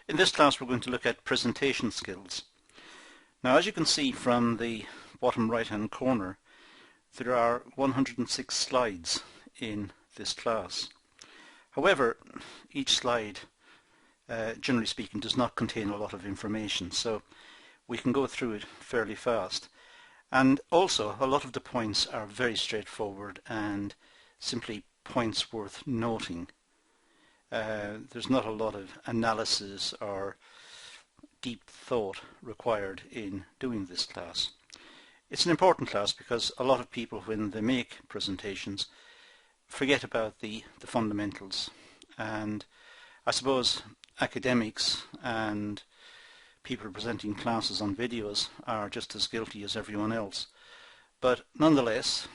In this class we're going to look at presentation skills. Now, as you can see from the bottom right hand corner, there are 106 slides in this class. However, each slide, generally speaking, does not contain a lot of information, so we can go through it fairly fast. And also, a lot of the points are very straightforward and simply points worth noting. There's not a lot of analysis or deep thought required in doing this class. It's an important class because a lot of people, when they make presentations, forget about the fundamentals, and I suppose academics and people presenting classes on videos are just as guilty as everyone else. But nonetheless,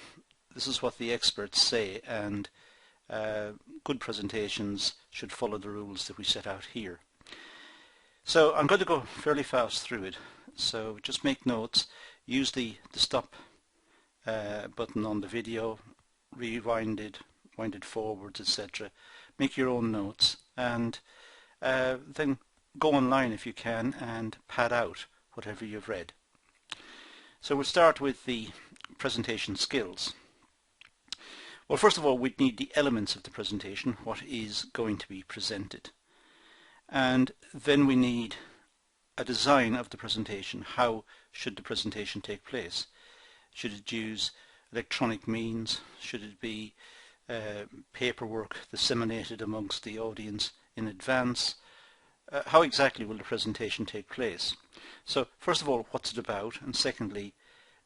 this is what the experts say, and good presentations should follow the rules that we set out here. So I'm going to go fairly fast through it, so just make notes, use the stop button on the video, rewind it, wind it forwards, etc. Make your own notes, and then go online if you can and pad out whatever you've read. So we'll start with the presentation skills. Well, first of all, we'd need the elements of the presentation, what is going to be presented. And then we need a design of the presentation. How should the presentation take place? Should it use electronic means? Should it be paperwork disseminated amongst the audience in advance? How exactly will the presentation take place? So first of all, what's it about? And secondly,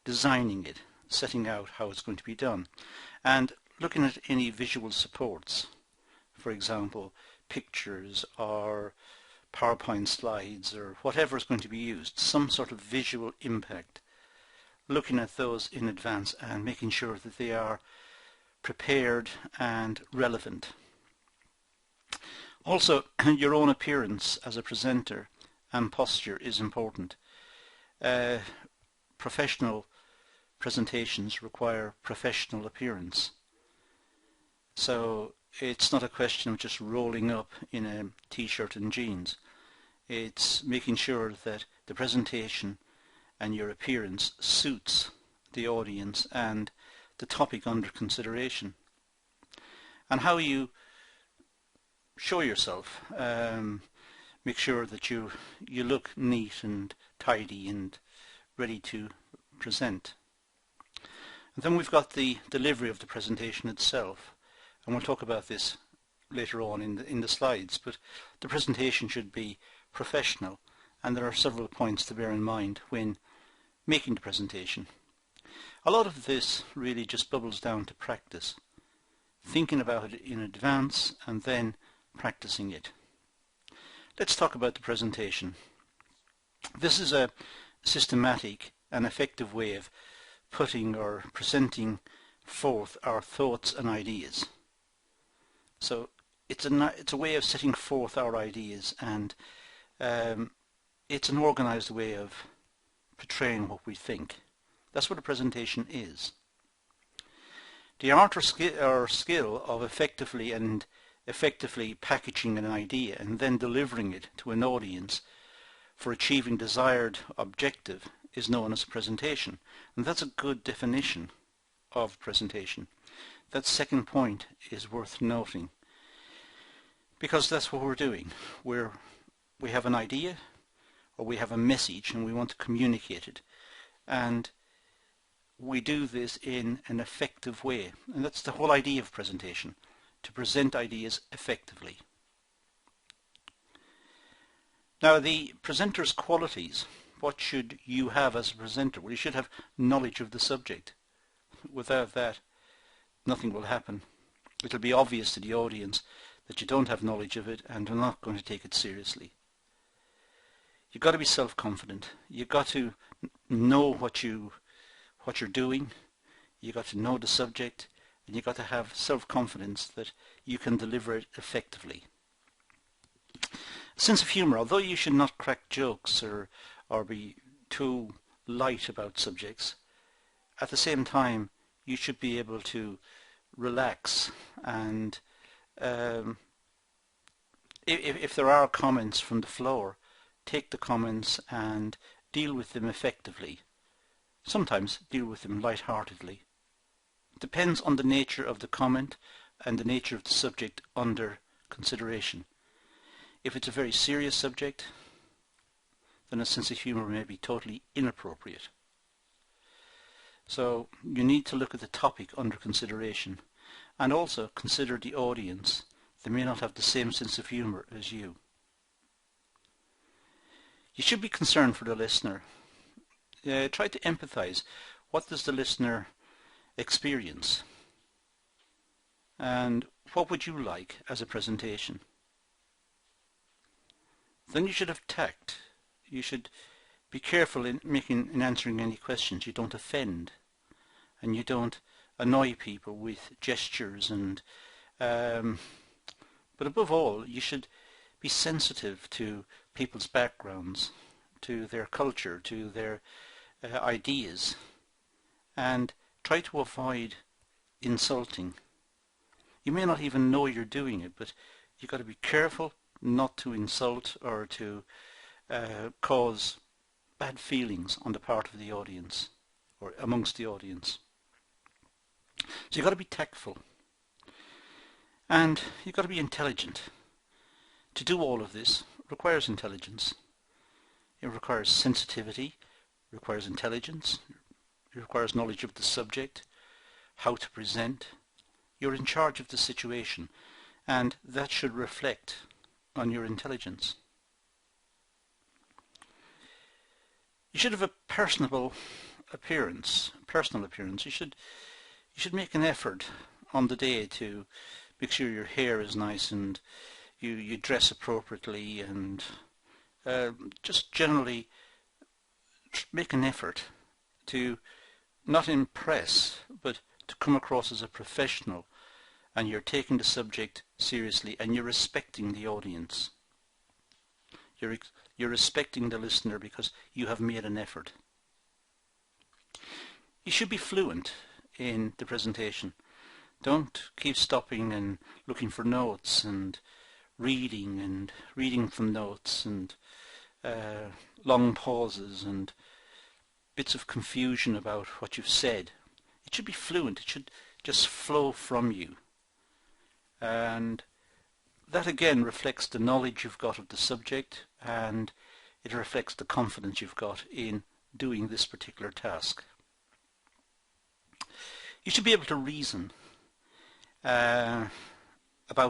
designing it, setting out how it's going to be done. And looking at any visual supports, for example, pictures or PowerPoint slides or whatever is going to be used, some sort of visual impact. Looking at those in advance and making sure that they are prepared and relevant. Also, your own appearance as a presenter and posture is important. Professional presentations require professional appearance. So it's not a question of just rolling up in a t-shirt and jeans. It's making sure that the presentation and your appearance suits the audience and the topic under consideration. And how you show yourself, make sure that you look neat and tidy and ready to present. And then we've got the delivery of the presentation itself, and we'll talk about this later on in the slides, but the presentation should be professional, and there are several points to bear in mind when making the presentation. A lot of this really just bubbles down to practice, thinking about it in advance and then practicing it. Let's talk about the presentation. This is a systematic and effective way of putting or presenting forth our thoughts and ideas. So it's a way of setting forth our ideas, and it's an organized way of portraying what we think. That's what a presentation is. The art or skill of effectively packaging an idea and then delivering it to an audience for achieving desired objective is known as a presentation. And that's a good definition of presentation. That second point is worth noting, because that's what we're doing. We have an idea, or we have a message, and we want to communicate it. And we do this in an effective way. And that's the whole idea of presentation, to present ideas effectively. Now, the presenter's qualities. What should you have as a presenter? Well, you should have knowledge of the subject. Without that, nothing will happen. It'll be obvious to the audience that you don't have knowledge of it and are not going to take it seriously. You've got to be self-confident. You've got to know what you're doing. You've got to know the subject, and you've got to have self-confidence that you can deliver it effectively. A sense of humour. Although you should not crack jokes or be too light about subjects, at the same time you should be able to relax and if there are comments from the floor, take the comments and deal with them effectively. Sometimes deal with them light-heartedly. It depends on the nature of the comment and the nature of the subject under consideration. If it's a very serious subject, then a sense of humour may be totally inappropriate. So you need to look at the topic under consideration and also consider the audience. They may not have the same sense of humour as you. You should be concerned for the listener. Try to empathise. What does the listener experience? And what would you like as a presentation? Then you should have tact. You should be careful in answering any questions. You don't offend and you don't annoy people with gestures and but above all you should be sensitive to people's backgrounds, to their culture, to their ideas, and try to avoid insulting. You may not even know you're doing it, but you've got to be careful not to insult or to cause bad feelings on the part of the audience or amongst the audience. So you've got to be tactful and you've got to be intelligent. To do all of this requires intelligence. It requires sensitivity, requires intelligence, it requires knowledge of the subject, how to present. You're in charge of the situation and that should reflect on your intelligence. You should have a personal appearance. You should make an effort on the day to make sure your hair is nice and you dress appropriately and just generally make an effort to not impress but to come across as a professional, and you're taking the subject seriously and you're respecting the audience. You're respecting the listener because you have made an effort. You should be fluent in the presentation. Don't keep stopping and looking for notes and reading from notes and long pauses and bits of confusion about what you've said. It should be fluent. It should just flow from you. And that again reflects the knowledge you've got of the subject, and it reflects the confidence you've got in doing this particular task. You should be able to reason about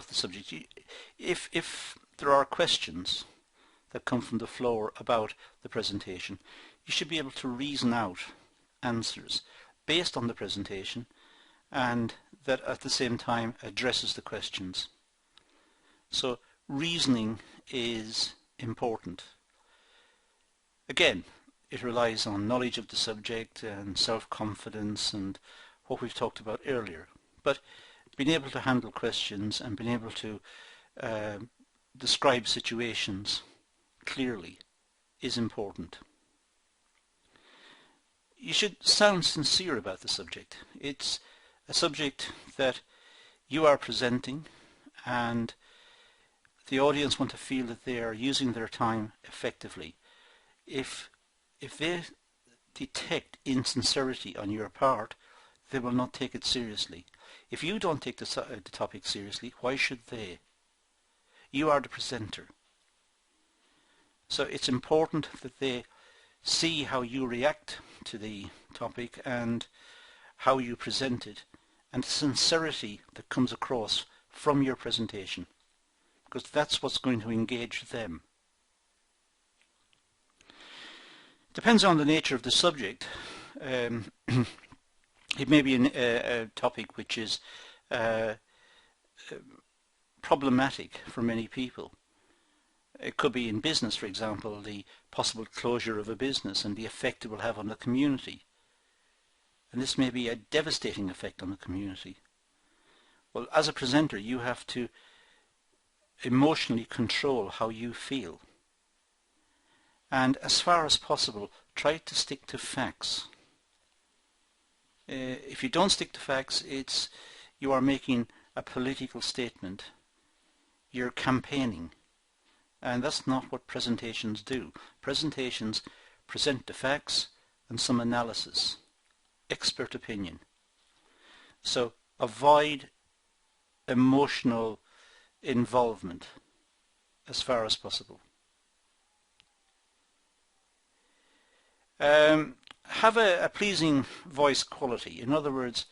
the subject. If there are questions that come from the floor about the presentation, you should be able to reason out answers based on the presentation and that at the same time addresses the questions. So reasoning is important. Again, it relies on knowledge of the subject and self-confidence and what we've talked about earlier. But being able to handle questions and being able to describe situations clearly is important. You should sound sincere about the subject. It's a subject that you are presenting and the audience want to feel that they are using their time effectively. If they detect insincerity on your part, they will not take it seriously. If you don't take the topic seriously, why should they? You are the presenter. So it's important that they see how you react to the topic and how you present it and the sincerity that comes across from your presentation, because that's what's going to engage them. Depends on the nature of the subject. It may be a topic which is problematic for many people. It could be in business, for example, the possible closure of a business and the effect it will have on the community. And this may be a devastating effect on the community. Well, as a presenter, you have to emotionally control how you feel. And as far as possible, try to stick to facts. If you don't stick to facts, you are making a political statement. You're campaigning. And that's not what presentations do. Presentations present the facts and some analysis, expert opinion. So avoid emotional involvement as far as possible. Have a pleasing voice quality. In other words,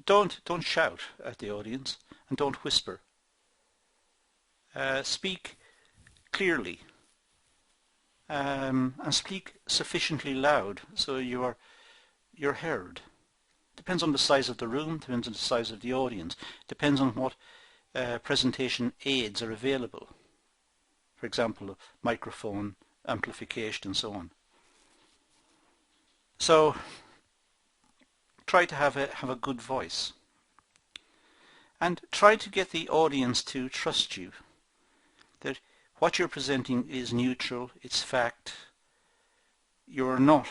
don't shout at the audience and don't whisper. Speak clearly and speak sufficiently loud so you're heard. Depends on the size of the room, depends on the size of the audience, depends on what presentation aids are available. For example, microphone, amplification and so on. So try to have a good voice. And try to get the audience to trust you. That what you're presenting is neutral, it's fact. You're not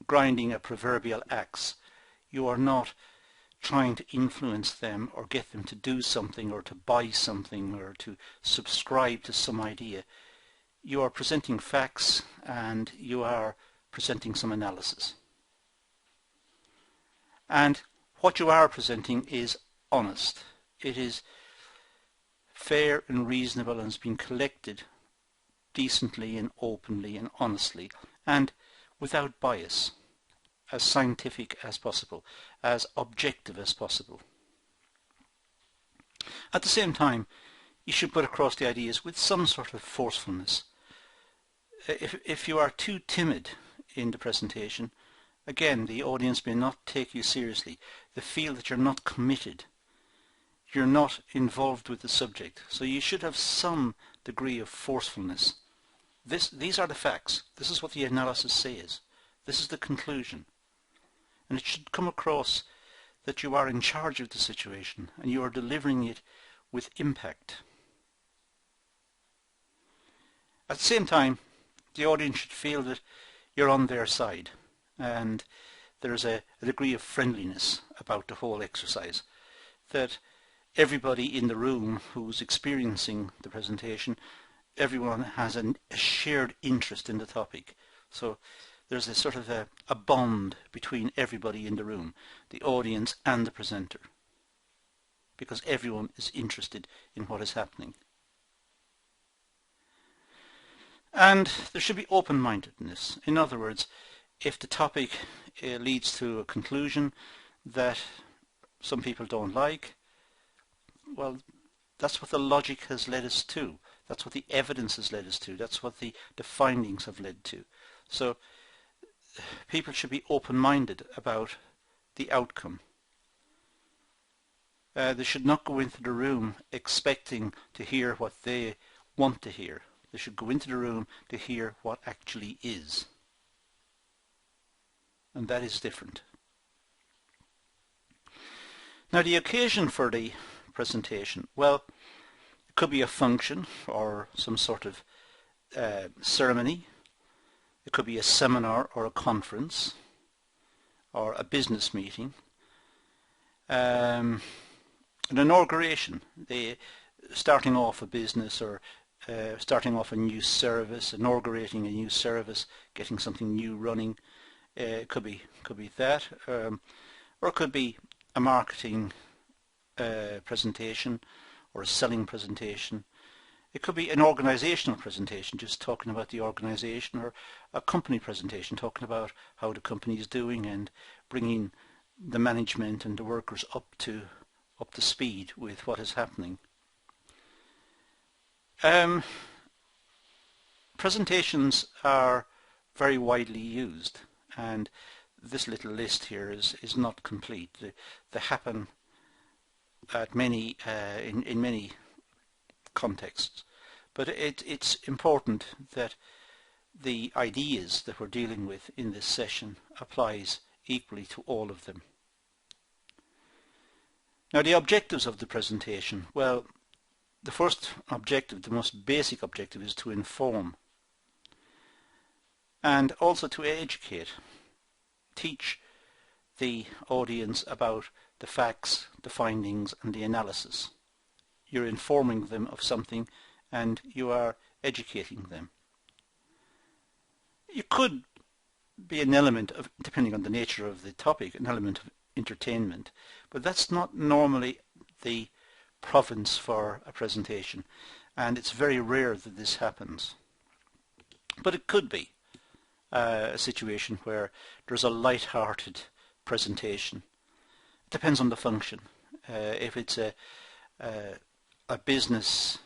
grinding a proverbial axe. You are not trying to influence them or get them to do something or to buy something or to subscribe to some idea. You are presenting facts and you are presenting some analysis. And what you are presenting is honest. It is fair and reasonable and has been collected decently and openly and honestly and without bias, as scientific as possible, as objective as possible. At the same time, you should put across the ideas with some sort of forcefulness. If you are too timid in the presentation, again, the audience may not take you seriously. They feel that you're not committed. You're not involved with the subject. So you should have some degree of forcefulness. These are the facts. This is what the analysis says. This is the conclusion. And it should come across that you are in charge of the situation and you are delivering it with impact. At the same time, the audience should feel that you're on their side and there's a degree of friendliness about the whole exercise, that everybody in the room who's experiencing the presentation, everyone has a shared interest in the topic. So there's a sort of a bond between everybody in the room, the audience and the presenter, because everyone is interested in what is happening. And there should be open-mindedness. In other words, if the topic leads to a conclusion that some people don't like, well, that's what the logic has led us to. That's what the evidence has led us to. That's what the findings have led to. So people should be open-minded about the outcome. They should not go into the room expecting to hear what they want to hear. They should go into the room to hear what actually is. And that is different. Now, the occasion for the presentation, well, it could be a function or some sort of ceremony. It could be a seminar or a conference or a business meeting. An inauguration, starting off a business or starting off a new service, inaugurating a new service, getting something new running. It could be that, or it could be a marketing presentation or a selling presentation. It could be an organizational presentation, just talking about the organization, or a company presentation, talking about how the company is doing and bringing the management and the workers up to speed with what is happening. Presentations are very widely used, and this little list here is not complete. They happen at many in many contexts, but it's important that the ideas that we're dealing with in this session applies equally to all of them. Now, the objectives of the presentation, well, the first objective, the most basic objective, is to inform and also to educate, teach the audience about the facts, the findings and the analysis. You're informing them of something and you are educating them. You could be an element of, depending on the nature of the topic, an element of entertainment, but that's not normally the province for a presentation, and it's very rare that this happens. But it could be a situation where there's a light-hearted presentation. It depends on the function. If it's a business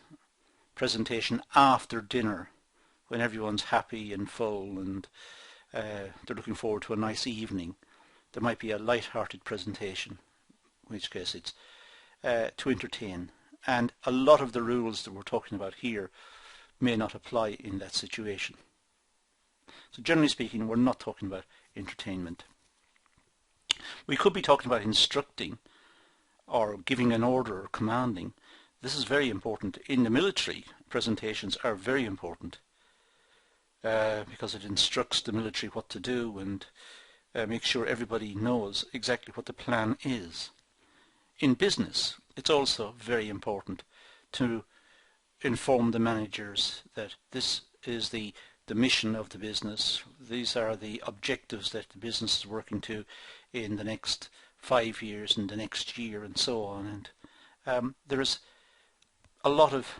presentation after dinner, when everyone's happy and full and they're looking forward to a nice evening, there might be a light-hearted presentation, in which case it's to entertain. And a lot of the rules that we're talking about here may not apply in that situation. So generally speaking, we're not talking about entertainment. We could be talking about instructing or giving an order or commanding. This is very important. In the military, presentations are very important because it instructs the military what to do and makes sure everybody knows exactly what the plan is. In business, it's also very important to inform the managers that this is the mission of the business. These are the objectives that the business is working to in the next 5 years and the next year and so on. And there is a lot of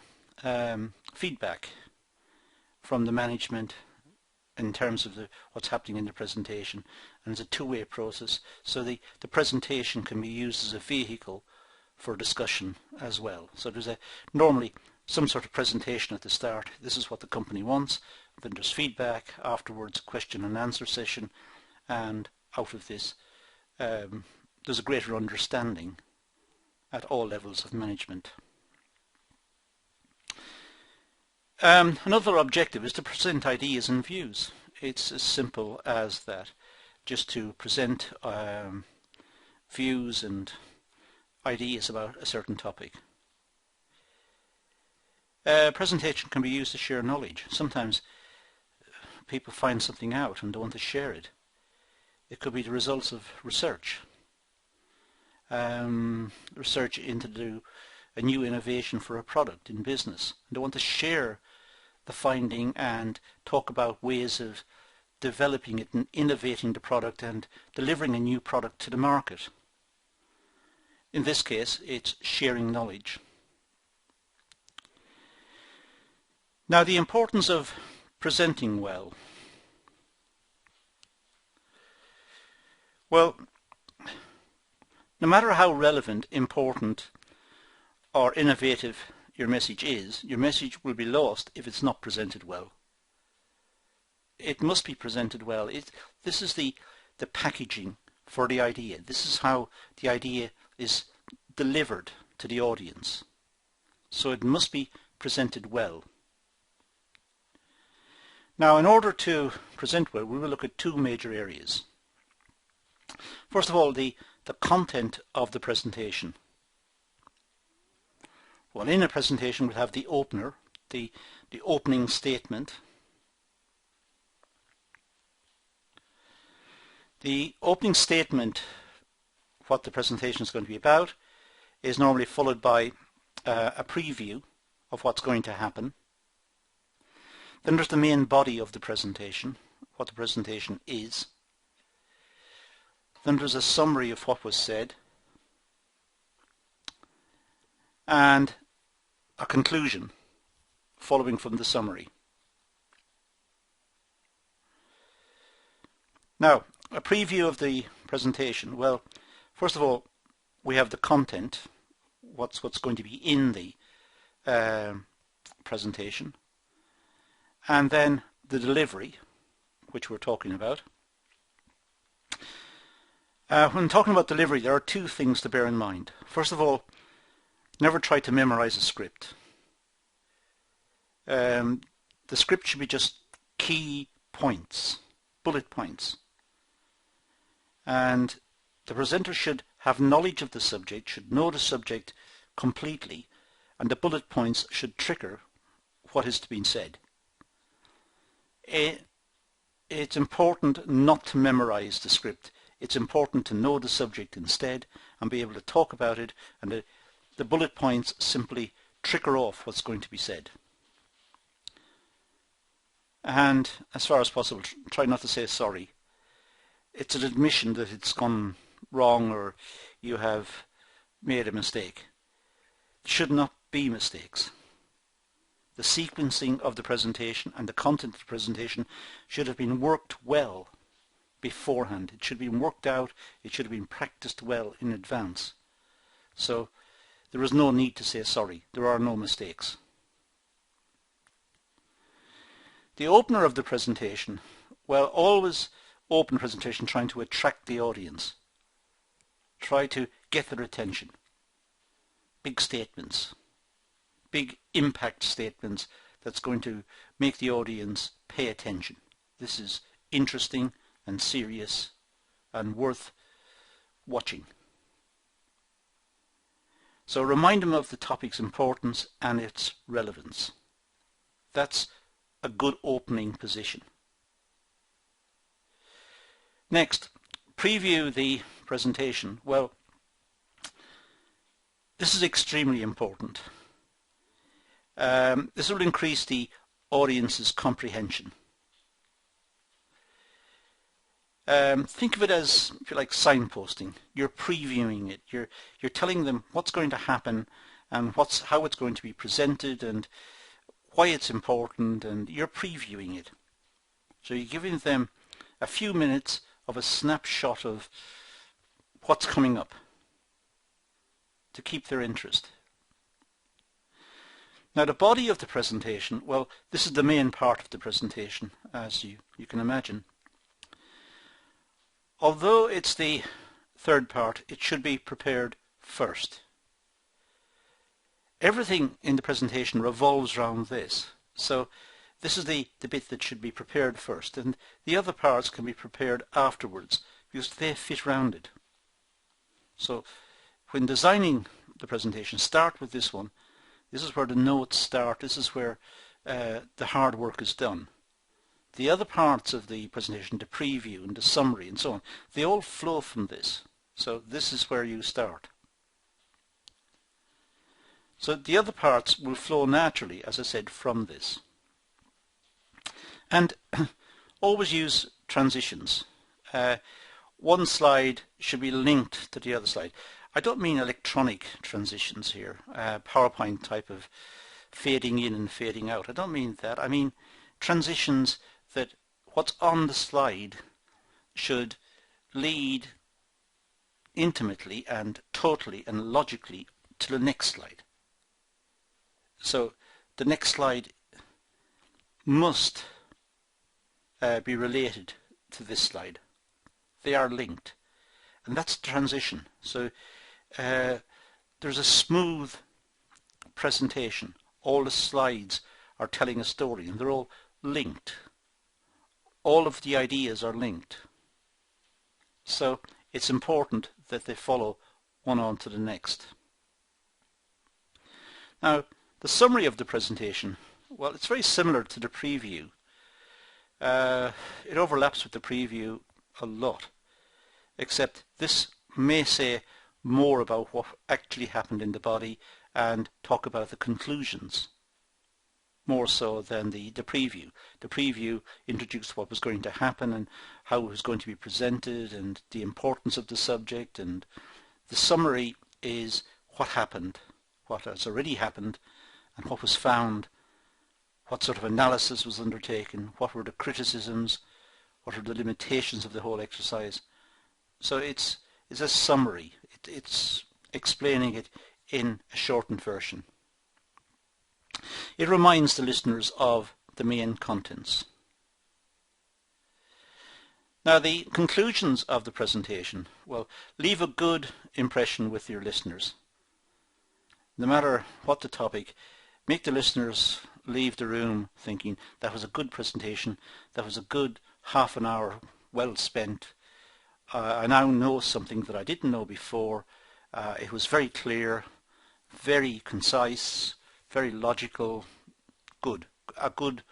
feedback from the management in terms of what's happening in the presentation, and it's a two-way process, so the presentation can be used as a vehicle for discussion as well. So there's normally some sort of presentation at the start. This is what the company wants. Then there's feedback, afterwards question and answer session, and out of this there's a greater understanding at all levels of management. Another objective is to present ideas and views. It's as simple as that, just to present views and ideas about a certain topic. Presentation can be used to share knowledge. Sometimes people find something out and don't want to share it. It could be the results of research. Research into a new innovation for a product in business. They want to share the finding and talk about ways of developing it and innovating the product and delivering a new product to the market. In this case, it's sharing knowledge. Now, the importance of presenting well. Well, no matter how relevant, important or innovative your message is, your message will be lost if it's not presented well. It must be presented well. This is the packaging for the idea. This is how the idea is delivered to the audience. So it must be presented well. Now, in order to present well, we will look at two major areas. First of all, the content of the presentation. Well, in a presentation we'll have the opener, the opening statement. The opening statement, what the presentation is going to be about, is normally followed by a preview of what's going to happen. Then there's the main body of the presentation, what the presentation is. Then there's a summary of what was said, and a conclusion following from the summary. Now, a preview of the presentation. Well, first of all, we have the content, what's going to be in the presentation, and then the delivery, which we're talking about. When talking about delivery, there are two things to bear in mind. First of all, never try to memorize a script. The script should be just key points, bullet points. And the presenter should have knowledge of the subject, should know the subject completely, and the bullet points should trigger what is to be said. It's important not to memorize the script. It's important to know the subject instead and be able to talk about it, and the bullet points simply trigger off what's going to be said. And as far as possible, try not to say sorry. It's an admission that it's gone wrong or you have made a mistake. There should not be mistakes. The sequencing of the presentation and the content of the presentation should have been worked well beforehand. It should have been worked out, it should have been practiced well in advance. So there is no need to say sorry. There are no mistakes. The opener of the presentation, well, always open presentation trying to attract the audience. Try to get their attention. Big statements, big impact statements that's going to make the audience pay attention. This is interesting and serious and worth watching. So remind them of the topic's importance and its relevance. That's a good opening position. Next, preview the presentation. Well, this is extremely important. This will increase the audience's comprehension. Think of it as, if you like, signposting. You're previewing it. You're telling them what's going to happen and how it's going to be presented and why it's important, and you're previewing it. So you're giving them a few minutes of a snapshot of what's coming up to keep their interest. Now the body of the presentation, well, this is the main part of the presentation, as you can imagine. Although it's the third part, it should be prepared first. Everything in the presentation revolves around this. So this is the bit that should be prepared first, and the other parts can be prepared afterwards because they fit around it. So when designing the presentation, start with this one. This is where the notes start. This is where the hard work is done. The other parts of the presentation, the preview and the summary and so on, they all flow from this. So this is where you start. So the other parts will flow naturally, as I said, from this. And always use transitions. One slide should be linked to the other slide. I don't mean electronic transitions here, PowerPoint type of fading in and fading out. I don't mean that. I mean transitions that what's on the slide should lead intimately and totally and logically to the next slide. So the next slide must be related to this slide. They are linked, and that's the transition. So there's a smooth presentation. All the slides are telling a story and they're all linked. All of the ideas are linked. So it's important that they follow one on to the next. Now, the summary of the presentation, well, it's very similar to the preview. It overlaps with the preview a lot, except this may say more about what actually happened in the body and talk about the conclusions more so than the preview. The preview introduced what was going to happen and how it was going to be presented and the importance of the subject, and the summary is what happened, what has already happened, and what was found, what sort of analysis was undertaken, what were the criticisms, what are the limitations of the whole exercise. So it's a summary. It's explaining it in a shortened version. It reminds the listeners of the main contents. Now, the conclusions of the presentation, well, leave a good impression with your listeners. No matter what the topic, make the listeners leave the room thinking that was a good presentation, that was a good half an hour well spent. I now know something that I didn't know before. It was very clear, very concise, very logical, good. A good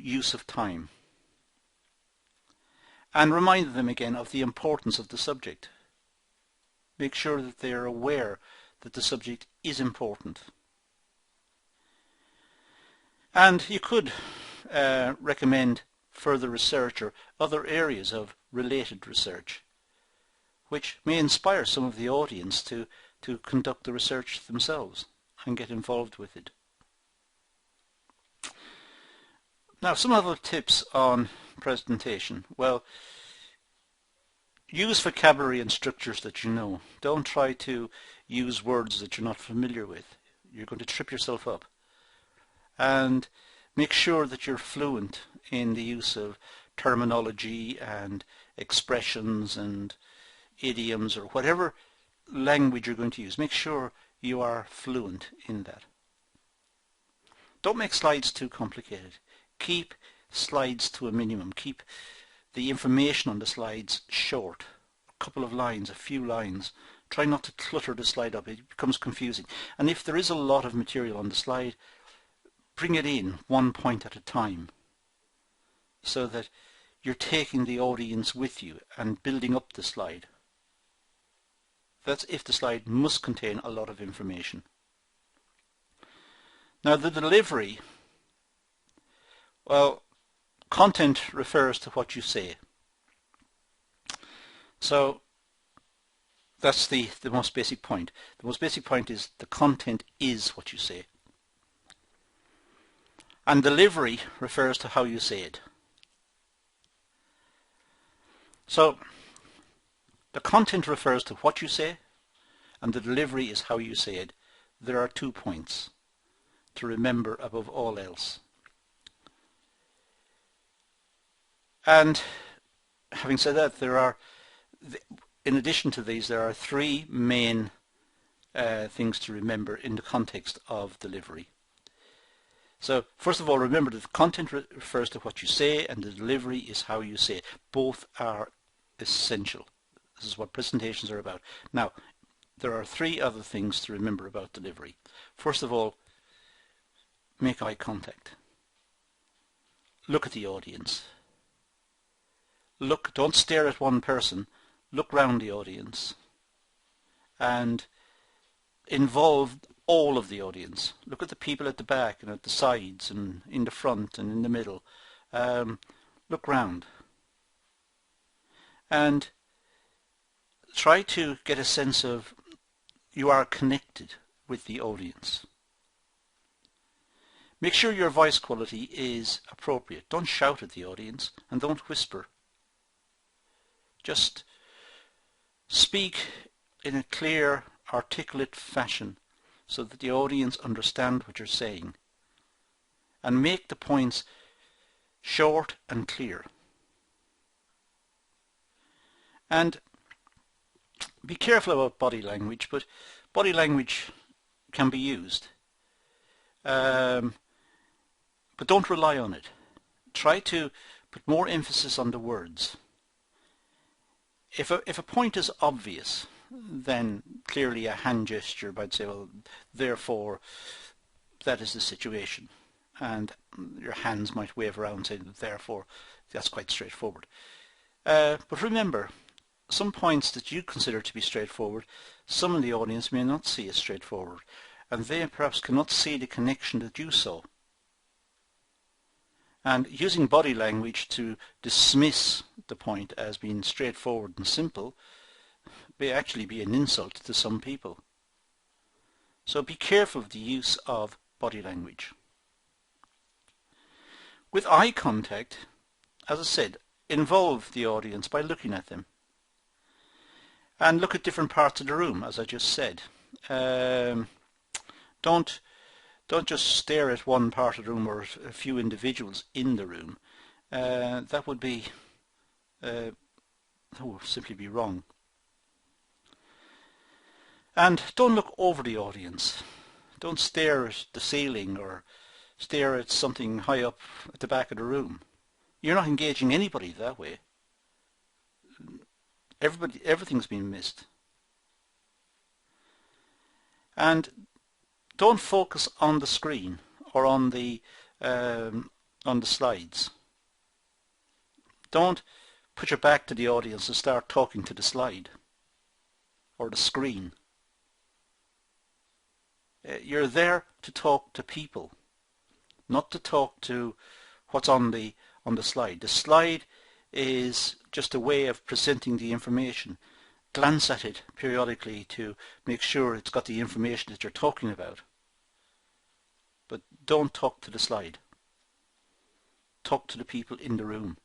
use of time. and remind them again of the importance of the subject. Make sure that they are aware that the subject is important. And you could recommend further research or other areas of related research, which may inspire some of the audience to conduct the research themselves and get involved with it. Now, some other tips on presentation. Well, use vocabulary and structures that you know. Don't try to use words that you're not familiar with. You're going to trip yourself up. And make sure that you're fluent in the use of terminology and expressions and idioms or whatever language you're going to use. Make sure you are fluent in that. Don't make slides too complicated. Keep slides to a minimum. Keep the information on the slides short. A couple of lines, a few lines. Try not to clutter the slide up. It becomes confusing. And if there is a lot of material on the slide, bring it in one point at a time so that you're taking the audience with you and building up the slide. That's if the slide must contain a lot of information. Now, the delivery, well, content refers to what you say. So that's the most basic point. The most basic point is the content is what you say. And delivery refers to how you say it. So the content refers to what you say, and the delivery is how you say it. There are 2 points to remember above all else. And having said that, in addition to these, there are 3 main things to remember in the context of delivery. So first of all, remember that the content refers to what you say and the delivery is how you say it. Both are essential. This is what presentations are about. Now, there are 3 other things to remember about delivery. First of all, make eye contact. Look at the audience. Don't stare at one person. Look round the audience and involve all of the audience. Look at the people at the back and at the sides and in the front and in the middle. Look round and try to get a sense of you are connected with the audience. Make sure your voice quality is appropriate. Don't shout at the audience and don't whisper. Just speak in a clear, articulate fashion so that the audience understand what you're saying. And make the points short and clear. And be careful about body language, but body language can be used. But don't rely on it. Try to put more emphasis on the words. If a point is obvious, then clearly a hand gesture might say, well, therefore, that is the situation. And your hands might wave around saying, therefore, that's quite straightforward. But remember, some points that you consider to be straightforward, some in the audience may not see as straightforward, and they perhaps cannot see the connection that you saw. And using body language to dismiss the point as being straightforward and simple may actually be an insult to some people. So be careful of the use of body language. With eye contact, as I said, involve the audience by looking at them. And look at different parts of the room, as I just said. Don't just stare at one part of the room or a few individuals in the room. That would simply be wrong. And don't look over the audience. Don't stare at the ceiling or stare at something high up at the back of the room. You're not engaging anybody that way. Everything's been missed. And don't focus on the screen or on the slides. Don't put your back to the audience and start talking to the slide or the screen. You're there to talk to people, not to talk to what's on the slide. The slide is just a way of presenting the information. Glance at it periodically to make sure it's got the information that you're talking about. But don't talk to the slide. Talk to the people in the room.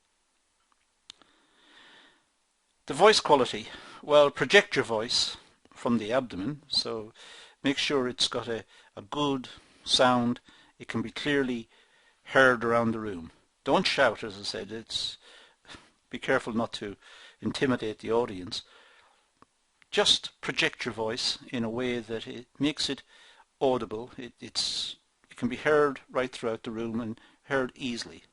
The voice quality. Well, project your voice from the abdomen, so make sure it's got a good sound. It can be clearly heard around the room. Don't shout, as I said. Be careful not to intimidate the audience. Just project your voice in a way that it makes it audible. It can be heard right throughout the room and heard easily.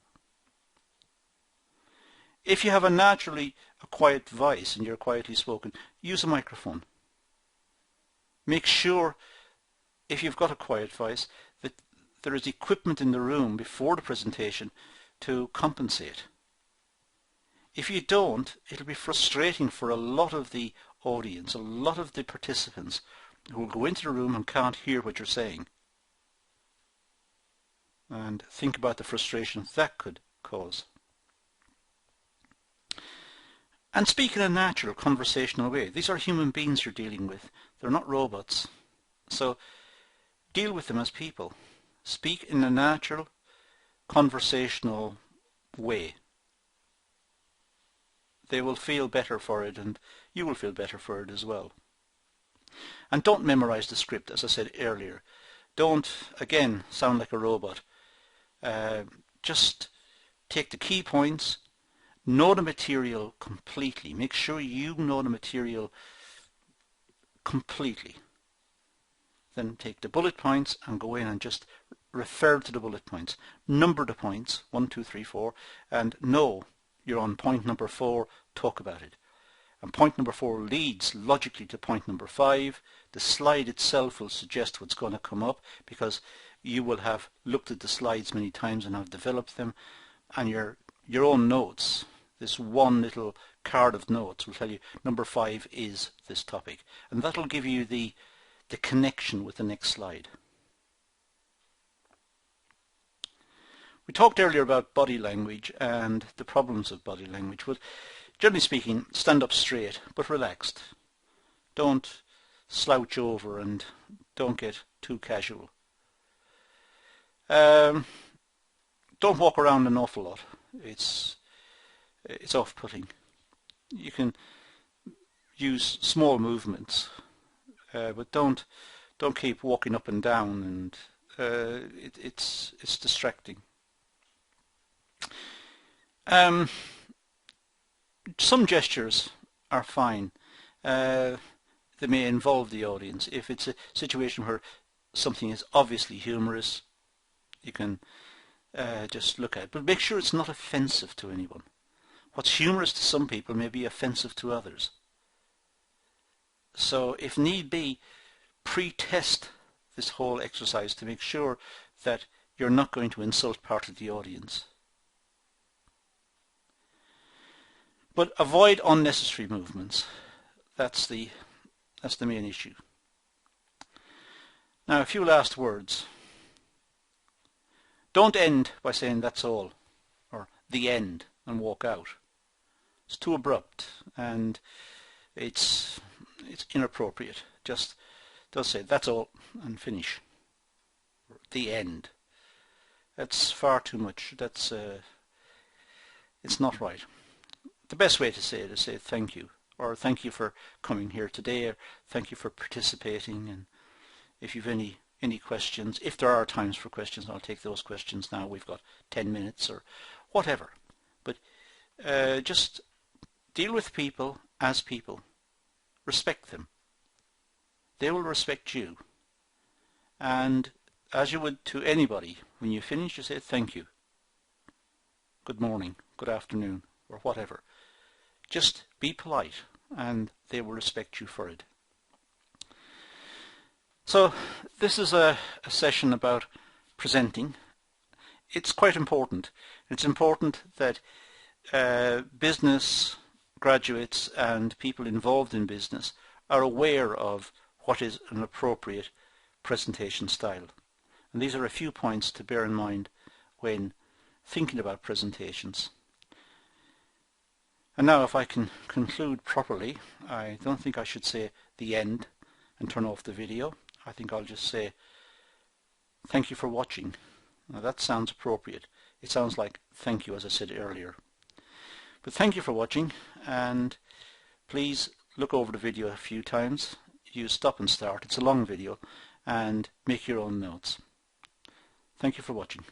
If you have a naturally quiet voice and you're quietly spoken, use a microphone. Make sure, if you've got a quiet voice, that there is equipment in the room before the presentation to compensate. If you don't, it'll be frustrating for a lot of the audience, a lot of the participants who will go into the room and can't hear what you're saying. And think about the frustration that could cause. And speak in a natural, conversational way. These are human beings you're dealing with. They're not robots. So deal with them as people. Speak in a natural, conversational way. They will feel better for it, and you will feel better for it as well. And don't memorize the script, as I said earlier. Don't, again, sound like a robot. Just take the key points, know the material completely. Make sure you know the material completely. Then take the bullet points and go in and just refer to the bullet points. Number the points, 1, 2, 3, 4, and know you're on point number 4, talk about it. And point number 4 leads logically to point number 5. The slide itself will suggest what's going to come up, because you will have looked at the slides many times and have developed them, and your own notes, this one little card of notes, will tell you number 5 is this topic, and that'll give you the connection with the next slide. We talked earlier about body language and the problems of body language. Well, generally speaking, stand up straight but relaxed. Don't slouch over and don't get too casual. Don't walk around an awful lot. It's off-putting. You can use small movements, but don't keep walking up and down, and it's distracting. Some gestures are fine. They may involve the audience. If it's a situation where something is obviously humorous, you can just look at it. But make sure it's not offensive to anyone. What's humorous to some people may be offensive to others. So if need be, pre-test this whole exercise to make sure that you're not going to insult part of the audience. But avoid unnecessary movements. That's the main issue. Now, a few last words. Don't end by saying "that's all" or "the end" and walk out. It's too abrupt and it's inappropriate. Just say "that's all" and finish. Or "the end." That's far too much. It's not right. The best way to say it is say "thank you," or "thank you for coming here today," or "thank you for participating." And if you've any questions, if there are times for questions, I'll take those questions now. We've got 10 minutes or whatever. But just deal with people as people. Respect them. They will respect you. And as you would to anybody, when you finish, you say "thank you," "good morning," "good afternoon," or whatever. Just be polite and they will respect you for it. So this is a session about presenting. It's quite important. It's important that business graduates and people involved in business are aware of what is an appropriate presentation style. And these are a few points to bear in mind when thinking about presentations. And now, if I can conclude properly, I don't think I should say the end and turn off the video. I think I'll just say thank you for watching. Now that sounds appropriate. It sounds like thank you, as I said earlier. But thank you for watching, and please look over the video a few times. Use stop and start. It's a long video, and make your own notes. Thank you for watching.